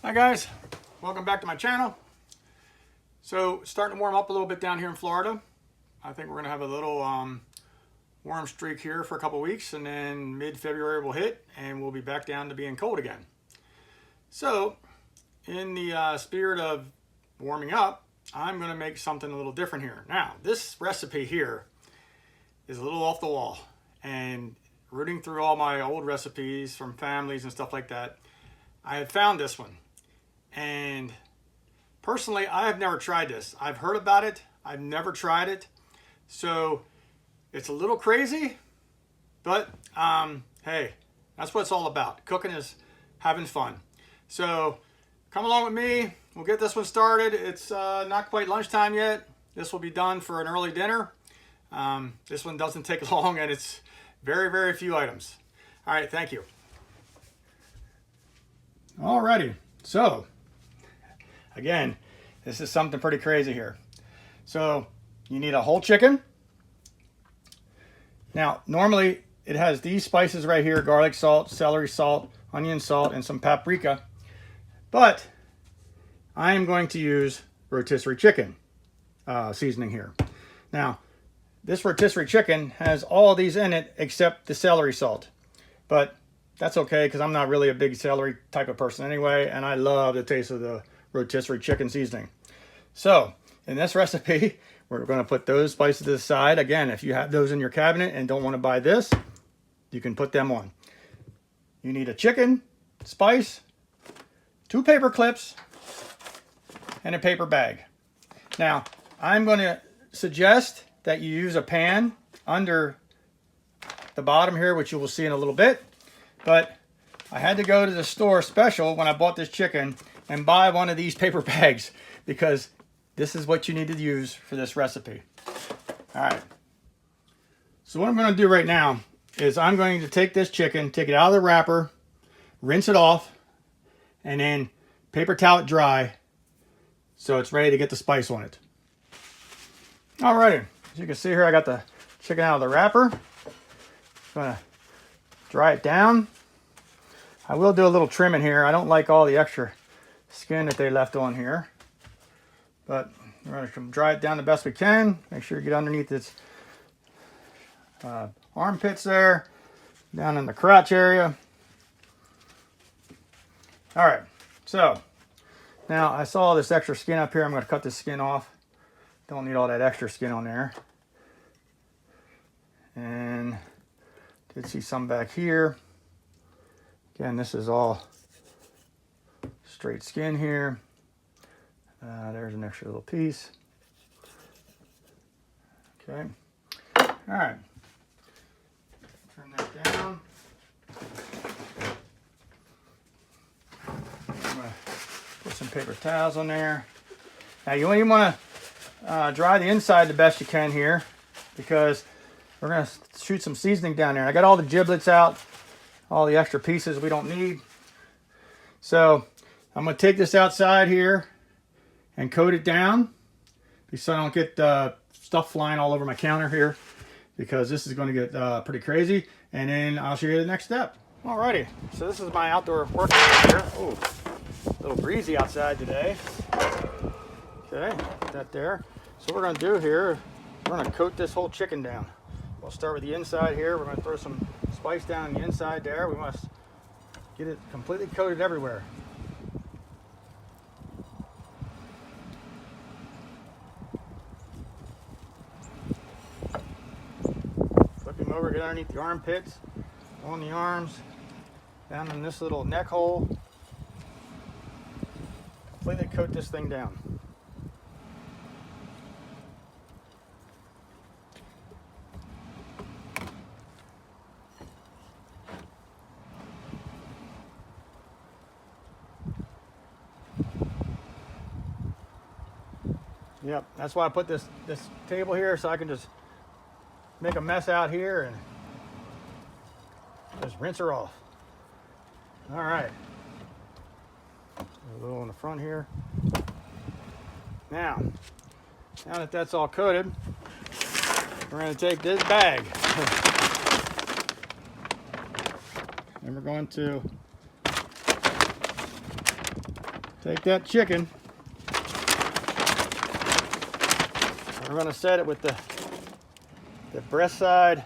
Hi guys, welcome back to my channel. So starting to warm up a little bit down here in Florida. I think we're gonna have a little warm streak here for a couple weeks, and then mid-February will hit and we'll be back down to being cold again. So in the spirit of warming up, I'm gonna make something a little different here. Now this recipe here is a little off the wall, and rooting through all my old recipes from families and stuff like that, I had found this one. And personally, I have never tried this. I've heard about it. I've never tried it. So it's a little crazy, but hey, that's what it's all about. Cooking is having fun. So come along with me. We'll get this one started. It's not quite lunchtime yet. This will be done for an early dinner. This one doesn't take long, and it's very, very few items. All right, thank you. Alrighty, so again, this is something pretty crazy here. So you need a whole chicken. Now, normally it has these spices right here: garlic salt, celery salt, onion salt, and some paprika. But I am going to use rotisserie chicken seasoning here. Now, this rotisserie chicken has all these in it except the celery salt. But that's okay, because I'm not really a big celery type of person anyway, and I love the taste of the rotisserie chicken seasoning. So in this recipe, we're going to put those spices to the side. Again, if you have those in your cabinet and don't want to buy this, you can put them on. You need a chicken, spice, 2 paper clips, and a paper bag. Now, I'm going to suggest that you use a pan under the bottom here, which you will see in a little bit. But I had to go to the store special when I bought this chicken and buy one of these paper bags, because this is what you need to use for this recipe. All right. So what I'm going to do right now is I'm going to take this chicken, take it out of the wrapper, rinse it off, and then paper towel it dry so it's ready to get the spice on it. Alrighty. As you can see here, I got the chicken out of the wrapper. Going to dry it down. I will do a little trimming here. I don't like all the extra skin that they left on here, but we're going to dry it down the best we can. Make sure you get underneath its armpits there, down in the crotch area. All right, so now I saw this extra skin up here. I'm going to cut this skin off. Don't need all that extra skin on there. And did see some back here. Again, this is all straight skin here. There's an extra little piece. Okay. All right. Turn that down. I'm gonna put some paper towels on there. Now you want to dry the inside the best you can here, because we're going to shoot some seasoning down there. I got all the giblets out, all the extra pieces we don't need. So I'm going to take this outside here and coat it down so I don't get stuff flying all over my counter here, because this is going to get pretty crazy. And then I'll show you the next step. Alrighty, so this is my outdoor work here. Oh, a little breezy outside today. Okay, put that there. So what we're going to do here, we're going to coat this whole chicken down. We'll start with the inside here. We're going to throw some spice down on the inside there. We must get it completely coated everywhere. Flip him over, get underneath the armpits, on the arms, down in this little neck hole. Completely coat this thing down. Yep, that's why I put this table here, so I can just make a mess out here and just rinse her off. All right. A little in the front here. Now that that's all coated, we're going to take this bag and we're going to Take that chicken. We're going to set it with the breast side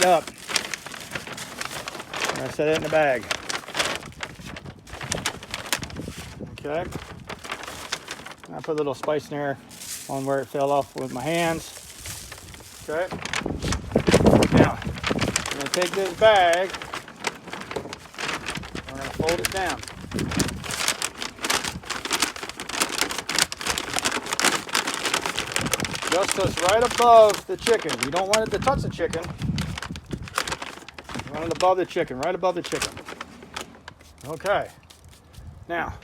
up. I'm going to set it in the bag. Okay. I put a little spice in there on where it fell off with my hands. Okay. Now, I'm going to take this bag. We're going to fold it down. Just goes right above the chicken. You don't want it to touch the chicken. You want it above the chicken, right above the chicken. Okay. Now,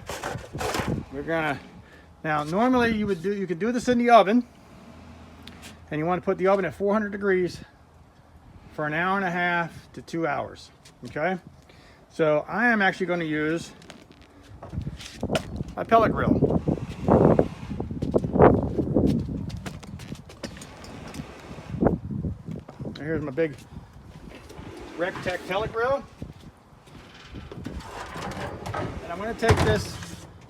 normally you could do this in the oven, and you want to put the oven at 400 degrees for an hour and a half to 2 hours. Okay. So I am actually going to use my pellet grill. Here's my big Rectech pellet grill. And I'm going to take this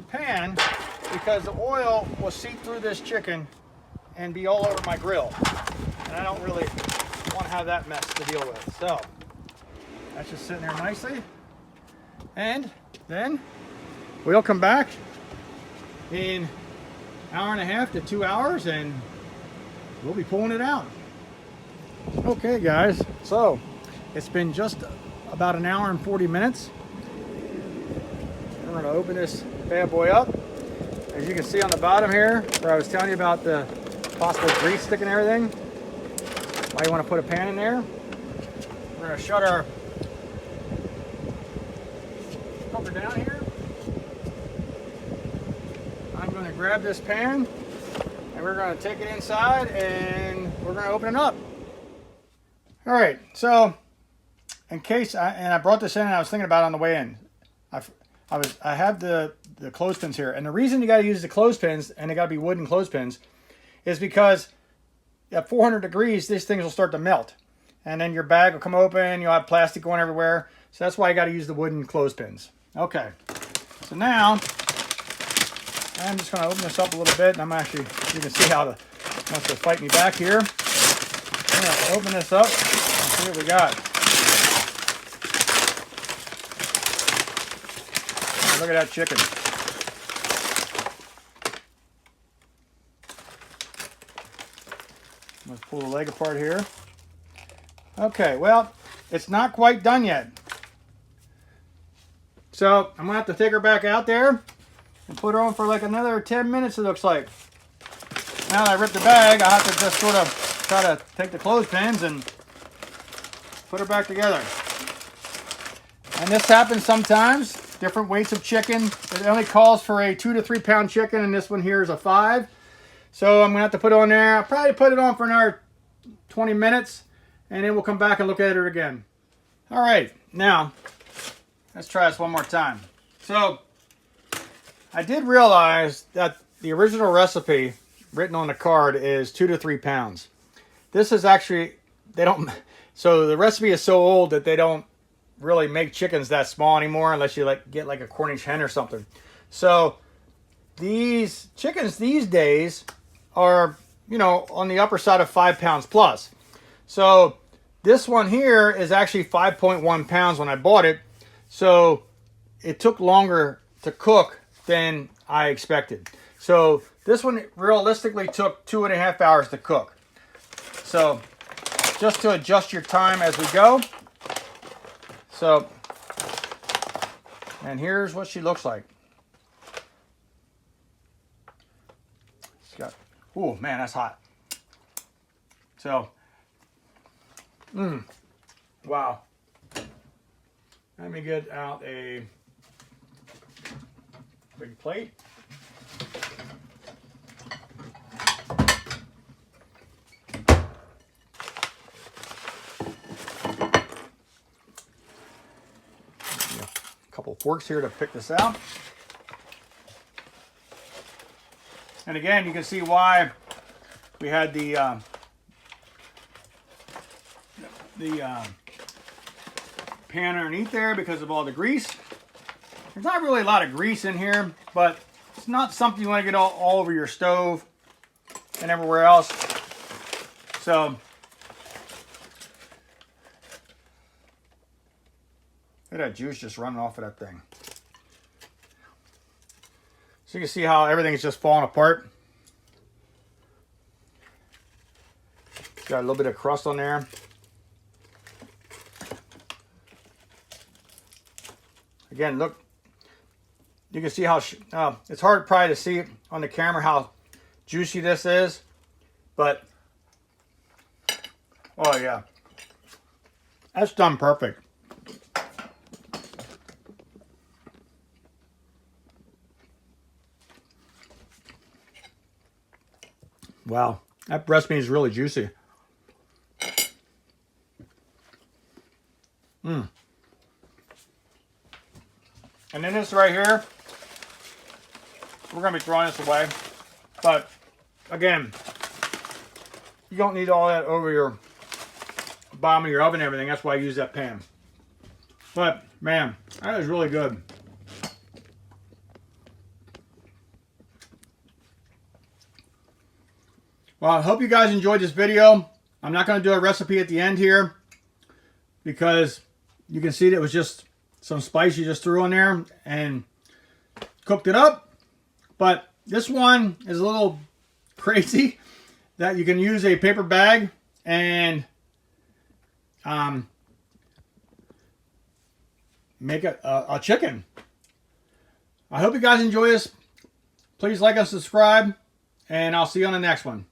pan because the oil will seep through this chicken and be all over my grill. And I don't really want to have that mess to deal with. So that's just sitting there nicely. And then we'll come back in an hour and a half to 2 hours and we'll be pulling it out. Okay guys, so it's been just about an hour and 40 minutes. I'm going to open this bad boy up. As you can see on the bottom here, where I was telling you about the possible grease sticking and everything, why you want to put a pan in there. We're going to shut our cooker down here. I'm going to grab this pan and we're going to take it inside and we're going to open it up. All right, so in case I brought this in and I was thinking about it on the way in. I have the clothespins here, and the reason you got to use the clothespins, and they got to be wooden clothespins, is because at 400 degrees these things will start to melt, and then your bag will come open. You'll have plastic going everywhere, so that's why you got to use the wooden clothespins. Okay, so now I'm just going to open this up a little bit, and I'm actually, you can see how it wants to fight me back here. I'm going to open this up and see what we got. Oh, look at that chicken. Let's pull the leg apart here. Okay, well, it's not quite done yet. So I'm going to have to take her back out there and put her on for like another 10 minutes, it looks like. Now that I ripped the bag, I have to just sort of try to take the clothespins and put her back together. And this happens sometimes. Different weights of chicken. It only calls for a 2 to 3 pound chicken, and this one here is a 5. So I'm gonna have to put it on there. I'll probably put it on for another 20 minutes, and then we'll come back and look at it again. All right, now let's try this one more time. So I did realize that the original recipe written on the card is 2 to 3 pounds. This is actually, so the recipe is so old that they don't really make chickens that small anymore unless you get like a Cornish hen or something. So these chickens these days are, on the upper side of 5 pounds plus. So this one here is actually 5.1 pounds when I bought it. So it took longer to cook than I expected. So this one realistically took 2.5 hours to cook. So just to adjust your time as we go. So, and here's what she looks like. It's got, oh man, that's hot. So, wow. Let me get out a big plate. Couple forks here to pick this out. And again, you can see why we had the pan underneath there because of all the grease. There's not really a lot of grease in here, but it's not something you want to get all over your stove and everywhere else. So look at that juice just running off of that thing. So you can see how everything is just falling apart. Got a little bit of crust on there. Again, look. You can see how it's hard probably to see on the camera how juicy this is, but oh yeah, that's done perfect. Wow, that breast meat is really juicy. And then this right here, we're going to be throwing this away. But again, you don't need all that over your bottom of your oven and everything. That's why I use that pan. But man, that is really good. Well, I hope you guys enjoyed this video. I'm not going to do a recipe at the end here because you can see that it was just some spice you just threw in there and cooked it up. But this one is a little crazy that you can use a paper bag and make a chicken. I hope you guys enjoy this. Please like and subscribe, and I'll see you on the next one.